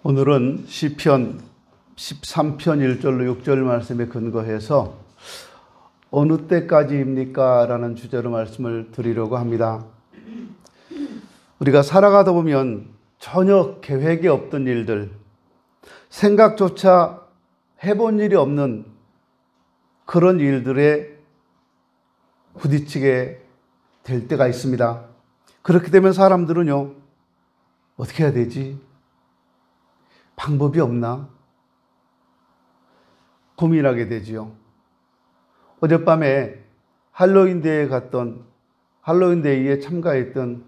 오늘은 시편 13편 1절로 6절 말씀에 근거해서 어느 때까지입니까? 라는 주제로 말씀을 드리려고 합니다. 우리가 살아가다 보면 전혀 계획이 없던 일들, 생각조차 해본 일이 없는 그런 일들에 부딪히게 될 때가 있습니다. 그렇게 되면 사람들은요, 어떻게 해야 되지? 방법이 없나? 고민하게 되지요. 어젯밤에 할로윈데이에 참가했던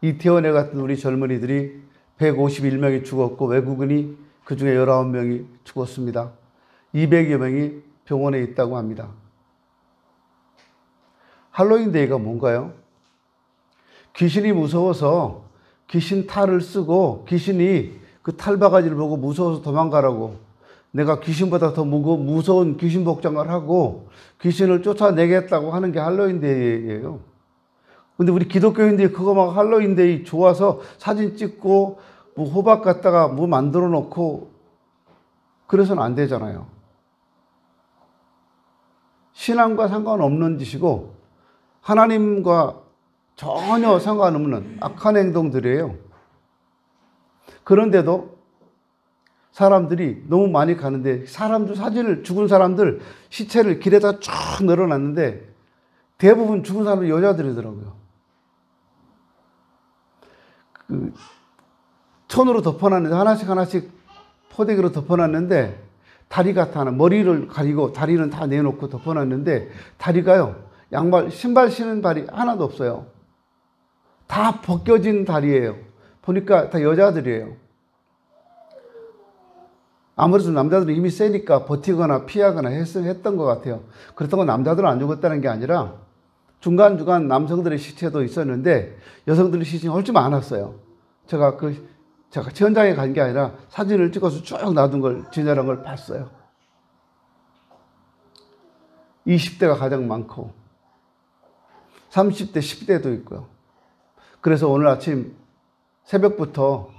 이태원에 갔던 우리 젊은이들이 151명이 죽었고 외국인이 그 중에 19명이 죽었습니다. 200여 명이 병원에 있다고 합니다. 할로윈데이가 뭔가요? 귀신이 무서워서 귀신 탈을 쓰고 귀신이 그 탈바가지를 보고 무서워서 도망가라고, 내가 귀신보다 더 무서운 귀신 복장을 하고 귀신을 쫓아내겠다고 하는 게 할로윈데이예요. 근데 우리 기독교인들이 그거 막 할로윈데이 좋아서 사진 찍고 뭐 호박 갖다가 뭐 만들어 놓고 그래서는 안 되잖아요. 신앙과 상관없는 짓이고 하나님과 전혀 상관없는 악한 행동들이에요. 그런데도 사람들이 너무 많이 가는데, 사진을, 죽은 사람들 시체를 길에다 쫙 늘어놨는데 대부분 죽은 사람은 여자들이더라고요. 천으로 덮어놨는데, 하나씩 포대기로 덮어놨는데, 다리가 다 하나, 머리를 가리고 다리는 다 내놓고 덮어놨는데, 다리가요, 신발 신은 발이 하나도 없어요. 다 벗겨진 다리예요. 보니까 다 여자들이에요. 아무래도 남자들은 힘이 세니까 버티거나 피하거나 했던 것 같아요. 그렇다고 남자들은 안 죽었다는 게 아니라 중간중간 남성들의 시체도 있었는데 여성들의 시체는 훨씬 많았어요. 제가 현장에 간 게 아니라 사진을 찍어서 쭉 놔둔 걸, 진열한 걸 봤어요. 20대가 가장 많고 30대, 10대도 있고요. 그래서 오늘 아침 새벽부터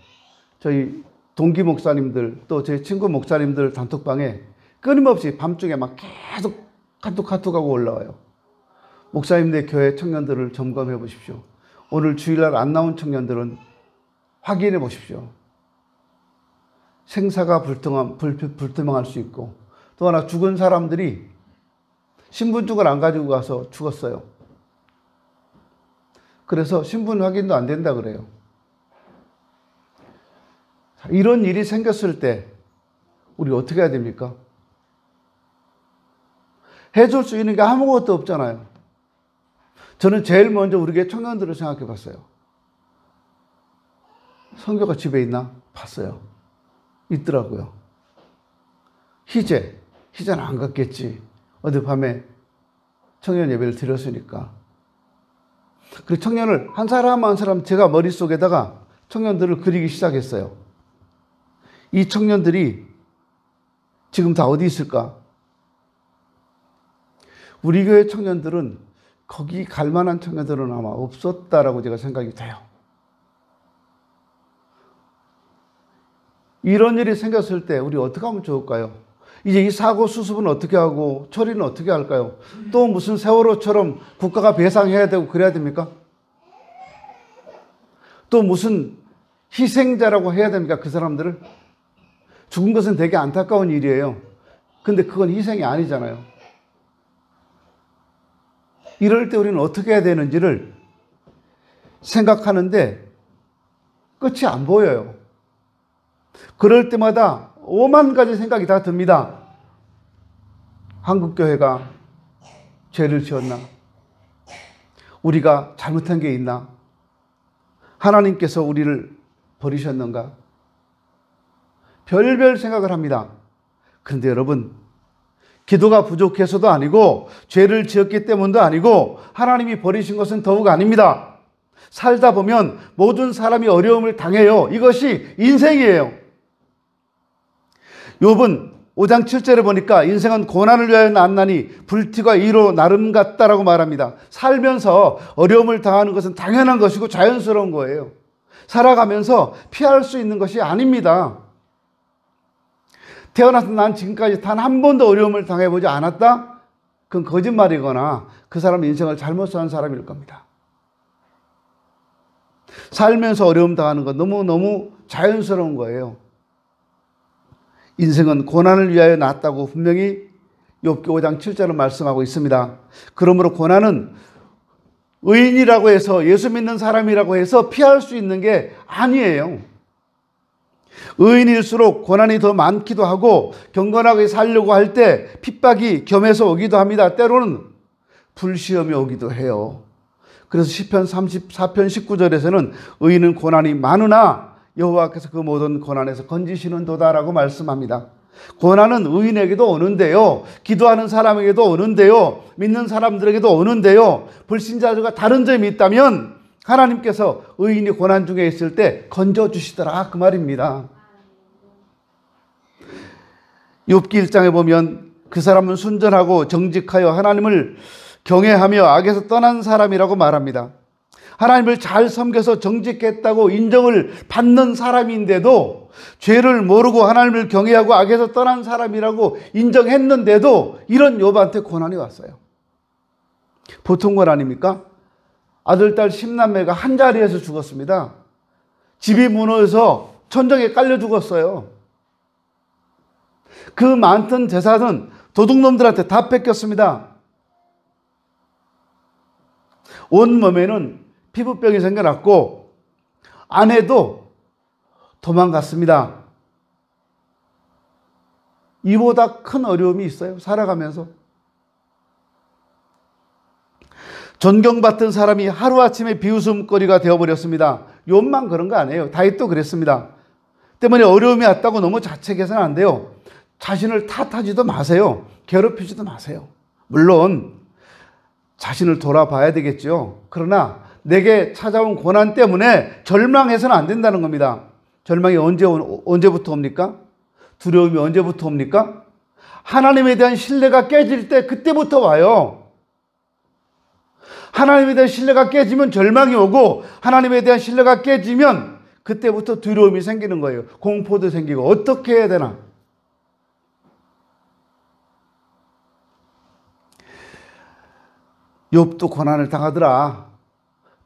저희 동기 목사님들, 또 제 친구 목사님들 단톡방에 끊임없이 밤중에 막 계속 카톡하고 올라와요. 목사님들 교회 청년들을 점검해 보십시오. 오늘 주일날 안 나온 청년들은 확인해 보십시오. 생사가 불투명할 수 있고, 또 하나 죽은 사람들이 신분증을 안 가지고 가서 죽었어요. 그래서 신분 확인도 안 된다 그래요. 이런 일이 생겼을 때 우리 어떻게 해야 됩니까? 해줄 수 있는 게 아무것도 없잖아요. 저는 제일 먼저 우리 교회 청년들을 생각해 봤어요. 선교가 집에 있나? 봤어요. 있더라고요. 희재는 안 갔겠지. 어디 밤에 청년 예배를 드렸으니까. 그리고 청년을 한 사람 한 사람 제가 머릿속에다가 청년들을 그리기 시작했어요. 이 청년들이 지금 다 어디 있을까? 우리 교회 청년들은 거기 갈 만한 청년들은 아마 없었다라고 제가 생각이 돼요. 이런 일이 생겼을 때 우리 어떻게 하면 좋을까요? 이제 이 사고 수습은 어떻게 하고 처리는 어떻게 할까요? 또 무슨 세월호처럼 국가가 배상해야 되고 그래야 됩니까? 또 무슨 희생자라고 해야 됩니까? 그 사람들을? 죽은 것은 되게 안타까운 일이에요. 근데 그건 희생이 아니잖아요. 이럴 때 우리는 어떻게 해야 되는지를 생각하는데 끝이 안 보여요. 그럴 때마다 오만 가지 생각이 다 듭니다. 한국교회가 죄를 지었나? 우리가 잘못한 게 있나? 하나님께서 우리를 버리셨는가? 별별 생각을 합니다. 그런데 여러분, 기도가 부족해서도 아니고 죄를 지었기 때문도 아니고 하나님이 버리신 것은 더욱 아닙니다. 살다 보면 모든 사람이 어려움을 당해요. 이것이 인생이에요. 욥은 5장 7절에 보니까 인생은 고난을 위하여 났나니 불티가 이로 나름 같다라고 말합니다. 살면서 어려움을 당하는 것은 당연한 것이고 자연스러운 거예요. 살아가면서 피할 수 있는 것이 아닙니다. 태어나서 난 지금까지 단 한 번도 어려움을 당해보지 않았다? 그건 거짓말이거나 그 사람은 인생을 잘못 산 사람일 겁니다. 살면서 어려움 당하는 건 너무너무 자연스러운 거예요. 인생은 고난을 위하여 났다고 분명히 욥기 5장 7절은 말씀하고 있습니다. 그러므로 고난은 의인이라고 해서, 예수 믿는 사람이라고 해서 피할 수 있는 게 아니에요. 의인일수록 고난이 더 많기도 하고 경건하게 살려고 할 때 핍박이 겸해서 오기도 합니다. 때로는 불시험이 오기도 해요. 그래서 시편 34편 19절에서는 의인은 고난이 많으나 여호와께서 그 모든 고난에서 건지시는도다라고 말씀합니다. 고난은 의인에게도 오는데요, 기도하는 사람에게도 오는데요, 믿는 사람들에게도 오는데요, 불신자들과 다른 점이 있다면 하나님께서 의인이 고난 중에 있을 때 건져주시더라, 그 말입니다. 욥기 1장에 보면 그 사람은 순전하고 정직하여 하나님을 경외하며 악에서 떠난 사람이라고 말합니다. 하나님을 잘 섬겨서 정직했다고 인정을 받는 사람인데도, 죄를 모르고 하나님을 경외하고 악에서 떠난 사람이라고 인정했는데도 이런 욥한테 고난이 왔어요. 보통 건 아닙니까? 아들, 딸 10남매가 한 자리에서 죽었습니다. 집이 무너져서 천정에 깔려 죽었어요. 그 많던 재산은 도둑놈들한테 다 뺏겼습니다. 온몸에는 피부병이 생겨났고 아내도 도망갔습니다. 이보다 큰 어려움이 있어요, 살아가면서? 존경받던 사람이 하루아침에 비웃음거리가 되어버렸습니다. 욥만 그런 거 아니에요. 다윗도 그랬습니다. 때문에 어려움이 왔다고 너무 자책해서는 안 돼요. 자신을 탓하지도 마세요. 괴롭히지도 마세요. 물론 자신을 돌아봐야 되겠죠. 그러나 내게 찾아온 고난 때문에 절망해서는 안 된다는 겁니다. 절망이 언제부터 옵니까? 두려움이 언제부터 옵니까? 하나님에 대한 신뢰가 깨질 때 그때부터 와요. 하나님에 대한 신뢰가 깨지면 절망이 오고, 하나님에 대한 신뢰가 깨지면 그때부터 두려움이 생기는 거예요. 공포도 생기고. 어떻게 해야 되나? 욥도 고난을 당하더라.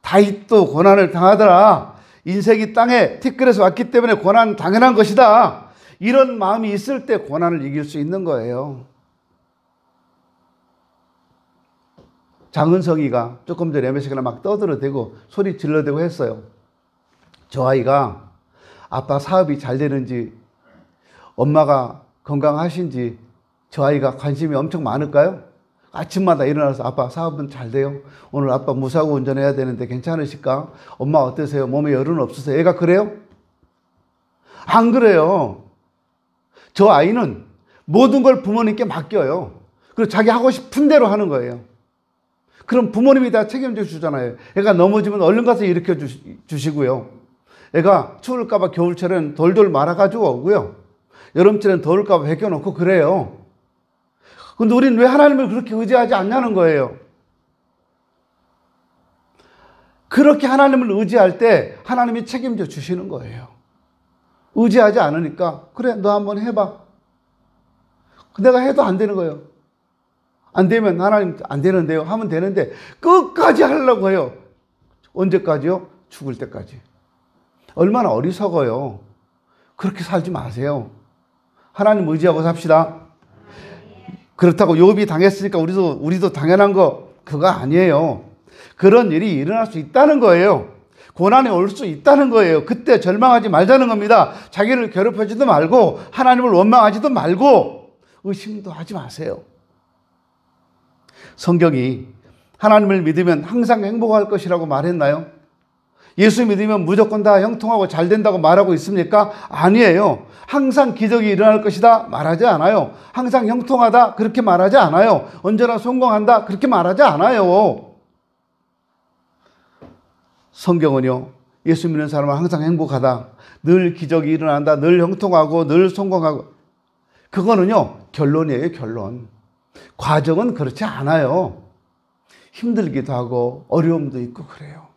다윗도 고난을 당하더라. 인생이 땅에 티끌에서 왔기 때문에 고난 당연한 것이다. 이런 마음이 있을 때 고난을 이길 수 있는 거예요. 장은성이가 조금 전에 MSG나 막 떠들어대고 소리 질러대고 했어요. 저 아이가 아빠 사업이 잘 되는지, 엄마가 건강하신지 저 아이가 관심이 엄청 많을까요? 아침마다 일어나서 아빠 사업은 잘 돼요? 오늘 아빠 무사고 운전해야 되는데 괜찮으실까? 엄마 어떠세요? 몸에 열은 없으세요? 애가 그래요? 안 그래요. 저 아이는 모든 걸 부모님께 맡겨요. 그리고 자기 하고 싶은 대로 하는 거예요. 그럼 부모님이 다 책임져 주잖아요. 애가 넘어지면 얼른 가서 일으켜 주시고요. 애가 추울까봐 겨울철엔 돌돌 말아가지고 오고요. 여름철엔 더울까봐 벗겨놓고 그래요. 근데 우리는 왜 하나님을 그렇게 의지하지 않냐는 거예요. 그렇게 하나님을 의지할 때 하나님이 책임져 주시는 거예요. 의지하지 않으니까 그래 너 한번 해봐. 내가 해도 안 되는 거예요. 안 되면 하나님 안 되는데요 하면 되는데 끝까지 하려고 해요. 언제까지요? 죽을 때까지. 얼마나 어리석어요. 그렇게 살지 마세요. 하나님 의지하고 삽시다. 그렇다고 욥이 당했으니까 우리도 당연한 거 그거 아니에요. 그런 일이 일어날 수 있다는 거예요. 고난이 올 수 있다는 거예요. 그때 절망하지 말자는 겁니다. 자기를 괴롭히지도 말고 하나님을 원망하지도 말고 의심도 하지 마세요. 성경이 하나님을 믿으면 항상 행복할 것이라고 말했나요? 예수 믿으면 무조건 다 형통하고 잘 된다고 말하고 있습니까? 아니에요. 항상 기적이 일어날 것이다 말하지 않아요. 항상 형통하다 그렇게 말하지 않아요. 언제나 성공한다 그렇게 말하지 않아요. 성경은요, 예수 믿는 사람은 항상 행복하다, 늘 기적이 일어난다, 늘 형통하고 늘 성공하고, 그거는요 결론이에요. 결론. 과정은 그렇지 않아요. 힘들기도 하고 어려움도 있고 그래요.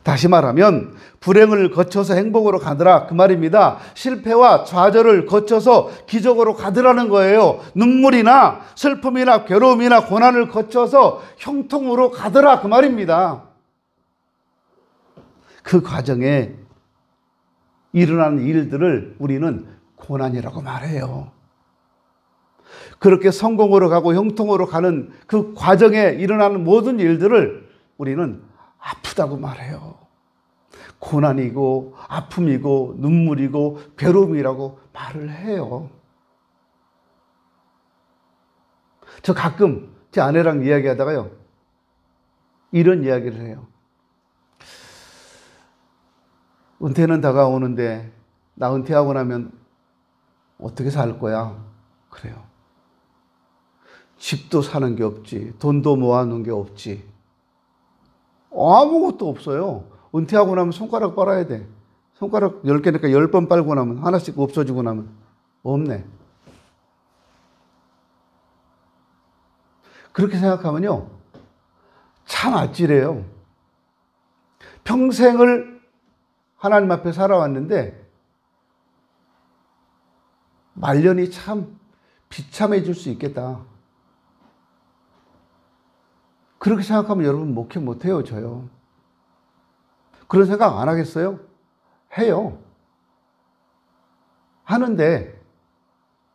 다시 말하면 불행을 거쳐서 행복으로 가더라 그 말입니다. 실패와 좌절을 거쳐서 기적으로 가더라는 거예요. 눈물이나 슬픔이나 괴로움이나 고난을 거쳐서 형통으로 가더라 그 말입니다. 그 과정에 일어나는 일들을 우리는 고난이라고 말해요. 그렇게 성공으로 가고 형통으로 가는 그 과정에 일어나는 모든 일들을 우리는 아프다고 말해요. 고난이고 아픔이고 눈물이고 괴로움이라고 말을 해요. 저 가끔 제 아내랑 이야기하다가요, 이런 이야기를 해요. 은퇴는 다가오는데 나 은퇴하고 나면 어떻게 살 거야? 그래요. 집도 사는 게 없지, 돈도 모아놓은 게 없지, 아무것도 없어요. 은퇴하고 나면 손가락 빨아야 돼. 손가락 10개니까 10번 빨고 나면 하나씩 없어지고 나면 없네. 그렇게 생각하면요, 참 아찔해요. 평생을 하나님 앞에 살아왔는데 말년이 참 비참해질 수 있겠다. 그렇게 생각하면 여러분 목회 못해요, 저요. 그런 생각 안 하겠어요? 해요. 하는데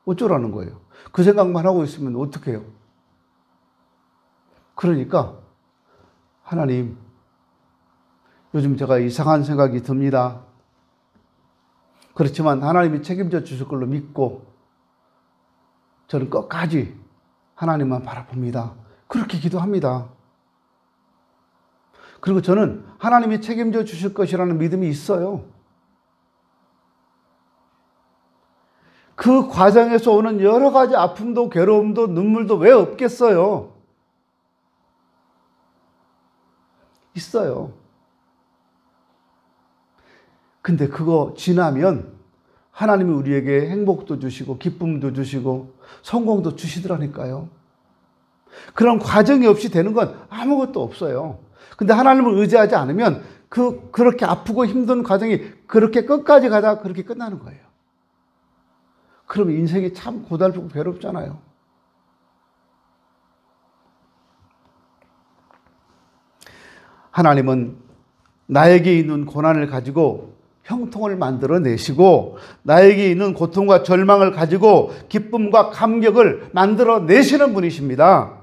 어쩌라는 거예요? 그 생각만 하고 있으면 어떡해요? 그러니까 하나님, 요즘 제가 이상한 생각이 듭니다. 그렇지만 하나님이 책임져 주실 걸로 믿고 저는 끝까지 하나님만 바라봅니다. 그렇게 기도합니다. 그리고 저는 하나님이 책임져 주실 것이라는 믿음이 있어요. 그 과정에서 오는 여러 가지 아픔도 괴로움도 눈물도 왜 없겠어요? 있어요. 근데 그거 지나면 하나님이 우리에게 행복도 주시고 기쁨도 주시고 성공도 주시더라니까요. 그런 과정이 없이 되는 건 아무것도 없어요. 근데 하나님을 의지하지 않으면 그렇게 아프고 힘든 과정이 그렇게 끝까지 가다가 그렇게 끝나는 거예요. 그럼 인생이 참 고달프고 괴롭잖아요. 하나님은 나에게 있는 고난을 가지고 형통을 만들어내시고 나에게 있는 고통과 절망을 가지고 기쁨과 감격을 만들어내시는 분이십니다.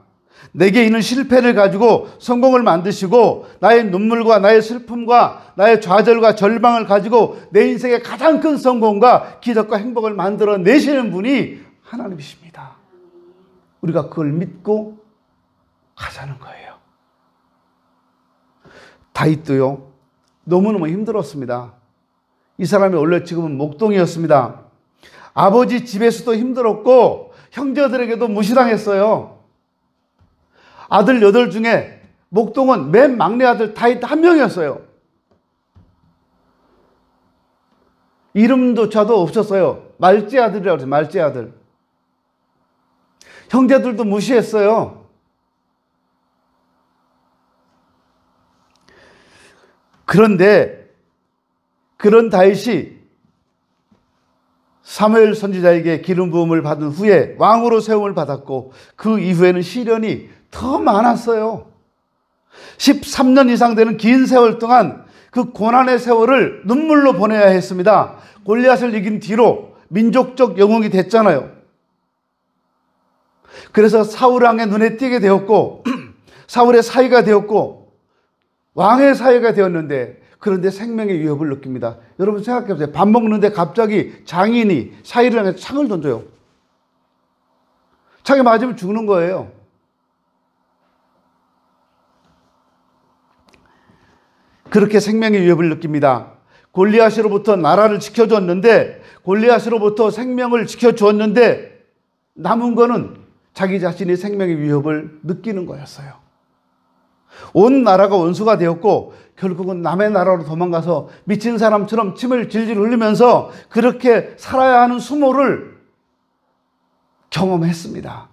내게 있는 실패를 가지고 성공을 만드시고 나의 눈물과 나의 슬픔과 나의 좌절과 절망을 가지고 내 인생의 가장 큰 성공과 기적과 행복을 만들어내시는 분이 하나님이십니다. 우리가 그걸 믿고 가자는 거예요. 다윗도요, 너무너무 힘들었습니다. 이 사람이 원래 지금은 목동이었습니다. 아버지 집에서도 힘들었고 형제들에게도 무시당했어요. 아들 8 중에 목동은 맨 막내 아들 다윗 한 명이었어요. 이름조차도 없었어요. 말제 아들이라고 해서 말제 아들. 형제들도 무시했어요. 그런데 그런 다윗이 사무엘 선지자에게 기름 부음을 받은 후에 왕으로 세움을 받았고 그 이후에는 시련이 더 많았어요. 13년 이상 되는 긴 세월 동안 그 고난의 세월을 눈물로 보내야 했습니다. 골리앗을 이긴 뒤로 민족적 영웅이 됐잖아요. 그래서 사울 왕의 눈에 띄게 되었고 사울의 사위가 되었고 왕의 사위가 되었는데 그런데 생명의 위협을 느낍니다. 여러분 생각해 보세요. 밥 먹는데 갑자기 장인이 사위를 향해서 창을 던져요. 창에 맞으면 죽는 거예요. 그렇게 생명의 위협을 느낍니다. 골리앗으로부터 나라를 지켜줬는데 골리앗으로부터 생명을 지켜주었는데 남은 거는 자기 자신이 생명의 위협을 느끼는 거였어요. 온 나라가 원수가 되었고 결국은 남의 나라로 도망가서 미친 사람처럼 침을 질질 흘리면서 그렇게 살아야 하는 수모를 경험했습니다.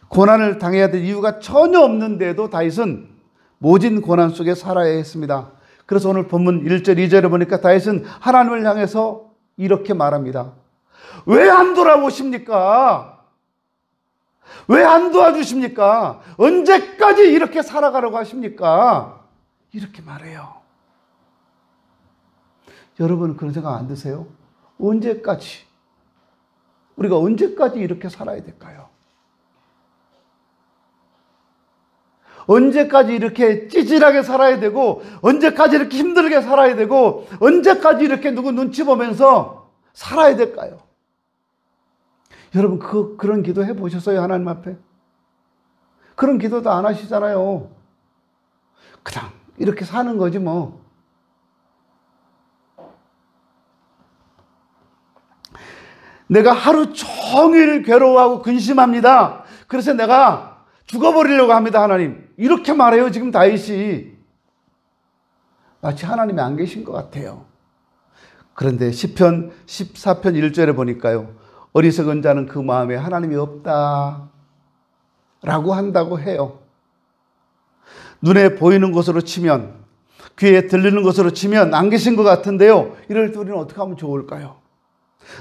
고난을 당해야 될 이유가 전혀 없는데도 다윗은 모진 고난 속에 살아야 했습니다. 그래서 오늘 본문 1절, 2절에 보니까 다윗은 하나님을 향해서 이렇게 말합니다. 왜 안 돌아오십니까? 왜 안 도와주십니까? 언제까지 이렇게 살아가려고 하십니까? 이렇게 말해요. 여러분 그런 생각 안 드세요? 언제까지? 우리가 언제까지 이렇게 살아야 될까요? 언제까지 이렇게 찌질하게 살아야 되고, 언제까지 이렇게 힘들게 살아야 되고, 언제까지 이렇게 누구 눈치 보면서 살아야 될까요? 여러분 그런 기도 해보셨어요? 하나님 앞에? 그런 기도도 안 하시잖아요. 그냥 이렇게 사는 거지 뭐. 내가 하루 종일 괴로워하고 근심합니다. 그래서 내가 죽어버리려고 합니다. 하나님. 이렇게 말해요. 지금 다윗이. 마치 하나님이 안 계신 것 같아요. 그런데 시편 14편 1절에 보니까요. 어리석은 자는 그 마음에 하나님이 없다 라고 한다고 해요. 눈에 보이는 것으로 치면, 귀에 들리는 것으로 치면 안 계신 것 같은데요. 이럴 때 우리는 어떻게 하면 좋을까요?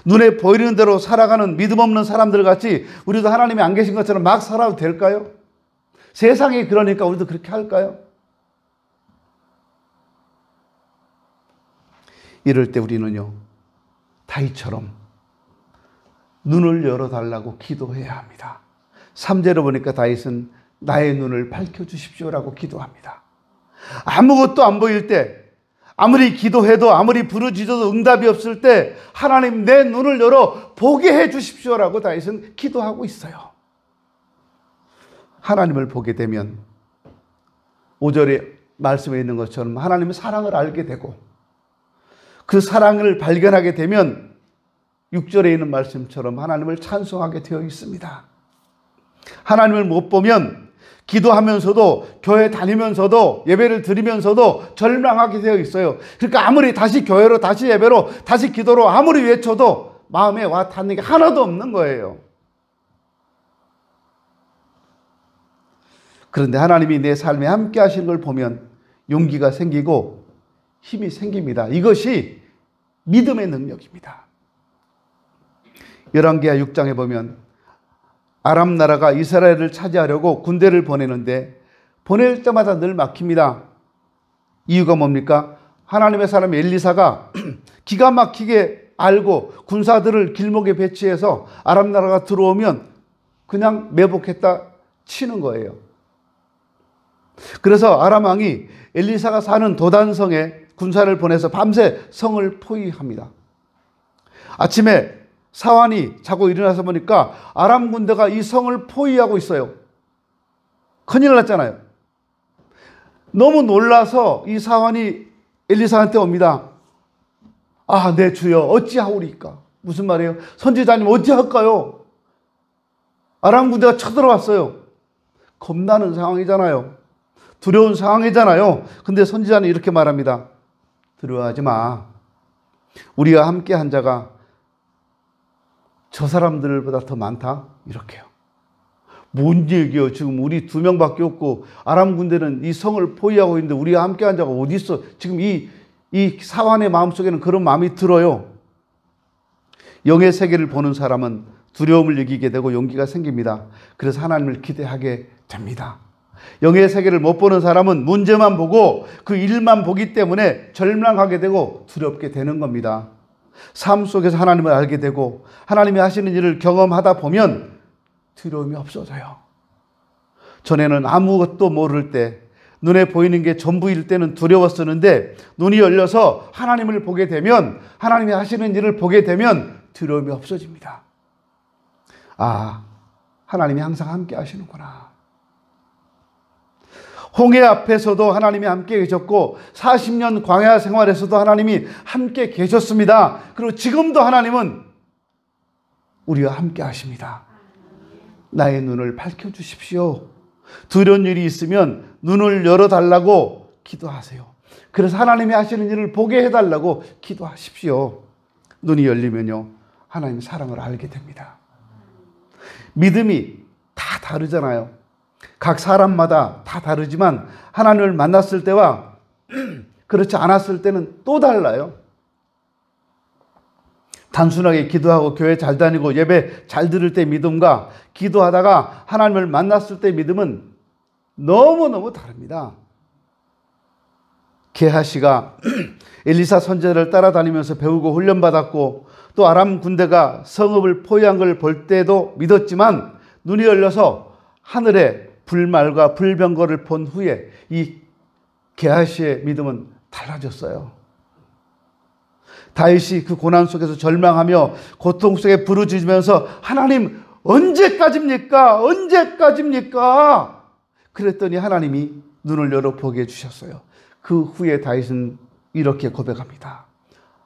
눈에 보이는 대로 살아가는 믿음 없는 사람들 같이 우리도 하나님이 안 계신 것처럼 막 살아도 될까요? 세상이 그러니까 우리도 그렇게 할까요? 이럴 때 우리는요, 다윗처럼 눈을 열어달라고 기도해야 합니다. 3절에 보니까 다윗은 나의 눈을 밝혀주십시오라고 기도합니다. 아무것도 안 보일 때, 아무리 기도해도 아무리 부르짖어도 응답이 없을 때 하나님 내 눈을 열어 보게 해 주십시오라고 다윗은 기도하고 있어요. 하나님을 보게 되면 5절에 말씀에 있는 것처럼 하나님의 사랑을 알게 되고, 그 사랑을 발견하게 되면 6절에 있는 말씀처럼 하나님을 찬송하게 되어 있습니다. 하나님을 못 보면 기도하면서도, 교회 다니면서도, 예배를 드리면서도 절망하게 되어 있어요. 그러니까 아무리 다시 교회로, 다시 예배로, 다시 기도로 아무리 외쳐도 마음에 와 닿는 게 하나도 없는 거예요. 그런데 하나님이 내 삶에 함께 하시는 걸 보면 용기가 생기고 힘이 생깁니다. 이것이 믿음의 능력입니다. 열왕기하 6장에 보면 아람 나라가 이스라엘을 차지하려고 군대를 보내는데 보낼 때마다 늘 막힙니다. 이유가 뭡니까? 하나님의 사람 엘리사가 기가 막히게 알고 군사들을 길목에 배치해서 아람 나라가 들어오면 그냥 매복했다 치는 거예요. 그래서 아람 왕이 엘리사가 사는 도단성에 군사를 보내서 밤새 성을 포위합니다. 아침에 사환이 자고 일어나서 보니까 아람 군대가 이 성을 포위하고 있어요. 큰일 났잖아요. 너무 놀라서 이 사환이 엘리사한테 옵니다. 아, 내 주여 어찌하오리까? 무슨 말이에요? 선지자님 어찌할까요? 아람 군대가 쳐들어왔어요. 겁나는 상황이잖아요. 두려운 상황이잖아요. 근데 선지자는 이렇게 말합니다. 두려워하지 마. 우리와 함께 한 자가 저 사람들보다 더 많다? 이렇게요. 뭔 얘기예요? 지금 우리 2명밖에 없고 아람 군대는 이 성을 포위하고 있는데 우리와 함께 한 자가 어디 있어? 지금 이 사환의 마음속에는 그런 마음이 들어요. 영의 세계를 보는 사람은 두려움을 이기게 되고 용기가 생깁니다. 그래서 하나님을 기대하게 됩니다. 영의 세계를 못 보는 사람은 문제만 보고 그 일만 보기 때문에 절망하게 되고 두렵게 되는 겁니다. 삶 속에서 하나님을 알게 되고 하나님이 하시는 일을 경험하다 보면 두려움이 없어져요. 전에는 아무것도 모를 때, 눈에 보이는 게 전부일 때는 두려웠었는데 눈이 열려서 하나님을 보게 되면, 하나님이 하시는 일을 보게 되면 두려움이 없어집니다. 아, 하나님이 항상 함께 하시는구나. 홍해 앞에서도 하나님이 함께 계셨고 40년 광야 생활에서도 하나님이 함께 계셨습니다. 그리고 지금도 하나님은 우리와 함께 하십니다. 나의 눈을 밝혀주십시오. 두려운 일이 있으면 눈을 열어달라고 기도하세요. 그래서 하나님이 하시는 일을 보게 해달라고 기도하십시오. 눈이 열리면요, 하나님의 사랑을 알게 됩니다. 믿음이 다 다르잖아요. 각 사람마다 다 다르지만 하나님을 만났을 때와 그렇지 않았을 때는 또 달라요. 단순하게 기도하고 교회 잘 다니고 예배 잘 들을 때 믿음과 기도하다가 하나님을 만났을 때 믿음은 너무너무 다릅니다. 게하시가 엘리사 선지자를 따라다니면서 배우고 훈련받았고 또 아람 군대가 성읍을 포위한 걸 볼 때도 믿었지만 눈이 열려서 하늘에 불말과 불병거를 본 후에 이 게하시의 믿음은 달라졌어요. 다윗이 그 고난 속에서 절망하며 고통 속에 부르짖으면서 하나님 언제까지입니까? 언제까지입니까? 그랬더니 하나님이 눈을 열어 보게 해주셨어요. 그 후에 다윗은 이렇게 고백합니다.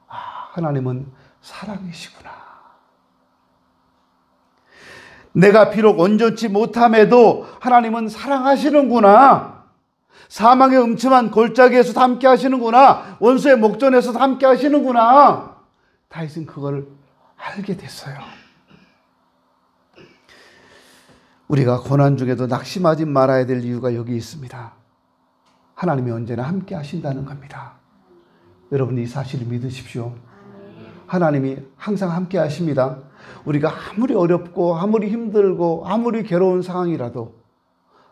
아, 하나님은 사랑이시구나. 내가 비록 온전치 못함에도 하나님은 사랑하시는구나. 사망의 음침한 골짜기에서도 함께 하시는구나. 원수의 목전에서도 함께 하시는구나. 다윗은 그걸 알게 됐어요. 우리가 고난 중에도 낙심하지 말아야 될 이유가 여기 있습니다. 하나님이 언제나 함께 하신다는 겁니다. 여러분 이 사실을 믿으십시오. 하나님이 항상 함께 하십니다. 우리가 아무리 어렵고 아무리 힘들고 아무리 괴로운 상황이라도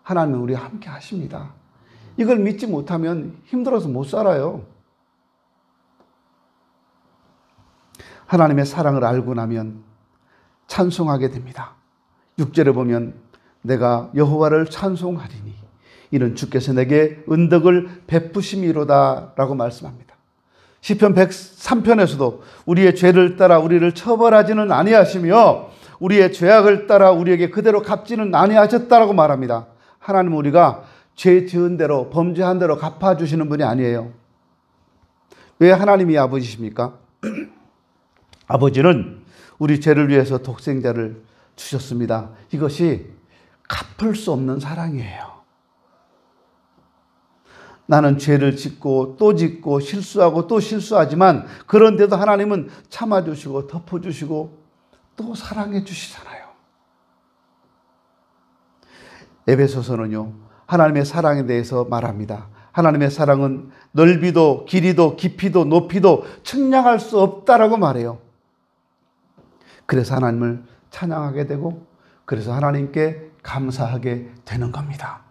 하나님은 우리와 함께 하십니다. 이걸 믿지 못하면 힘들어서 못 살아요. 하나님의 사랑을 알고 나면 찬송하게 됩니다. 6절에 보면 내가 여호와를 찬송하리니 이는 주께서 내게 은덕을 베푸심이로다 라고 말씀합니다. 시편 103편에서도 우리의 죄를 따라 우리를 처벌하지는 아니하시며 우리의 죄악을 따라 우리에게 그대로 갚지는 아니하셨다라고 말합니다. 하나님은 우리가 죄 지은 대로 범죄한 대로 갚아주시는 분이 아니에요. 왜 하나님이 아버지십니까? 아버지는 우리 죄를 위해서 독생자를 주셨습니다. 이것이 갚을 수 없는 사랑이에요. 나는 죄를 짓고 또 짓고 실수하고 또 실수하지만 그런데도 하나님은 참아주시고 덮어주시고 또 사랑해 주시잖아요. 에베소서는요, 하나님의 사랑에 대해서 말합니다. 하나님의 사랑은 넓이도 길이도 깊이도 높이도 측량할 수 없다라고 말해요. 그래서 하나님을 찬양하게 되고 그래서 하나님께 감사하게 되는 겁니다.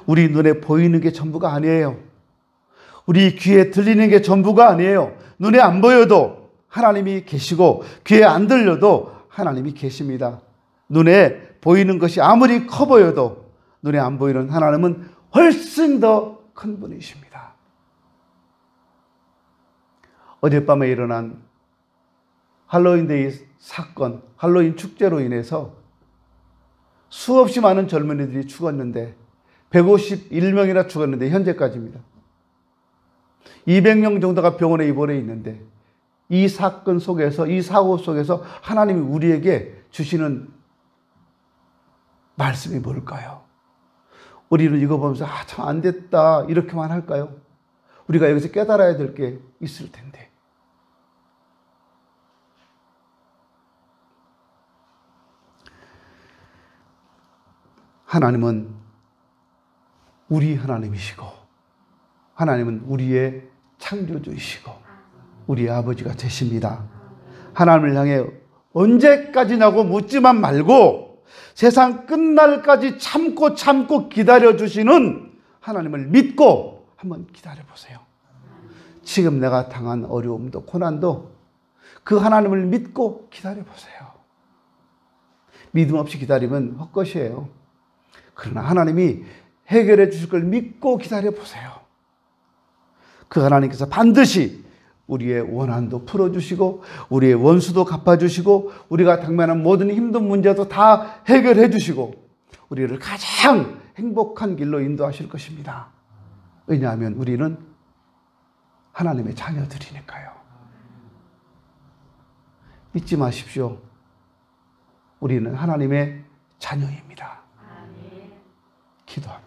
우리 눈에 보이는 게 전부가 아니에요. 우리 귀에 들리는 게 전부가 아니에요. 눈에 안 보여도 하나님이 계시고 귀에 안 들려도 하나님이 계십니다. 눈에 보이는 것이 아무리 커 보여도 눈에 안 보이는 하나님은 훨씬 더 큰 분이십니다. 어젯밤에 일어난 할로윈데이 사건, 할로윈 축제로 인해서 수없이 많은 젊은이들이 죽었는데 151명이나 죽었는데 현재까지입니다. 200명 정도가 병원에 입원해 있는데 이 사건 속에서 이 사고 속에서 하나님이 우리에게 주시는 말씀이 뭘까요? 우리는 이거 보면서 참 안 됐다 이렇게만 할까요? 우리가 여기서 깨달아야 될 게 있을 텐데. 하나님은 우리 하나님이시고 하나님은 우리의 창조주이시고 우리의 아버지가 되십니다. 하나님을 향해 언제까지냐고 묻지만 말고 세상 끝날까지 참고 기다려주시는 하나님을 믿고 한번 기다려보세요. 지금 내가 당한 어려움도 고난도 그 하나님을 믿고 기다려보세요. 믿음 없이 기다리면 헛것이에요. 그러나 하나님이 해결해 주실 걸 믿고 기다려보세요. 그 하나님께서 반드시 우리의 원한도 풀어주시고 우리의 원수도 갚아주시고 우리가 당면한 모든 힘든 문제도 다 해결해 주시고 우리를 가장 행복한 길로 인도하실 것입니다. 왜냐하면 우리는 하나님의 자녀들이니까요. 잊지 마십시오. 우리는 하나님의 자녀입니다. 기도합니다.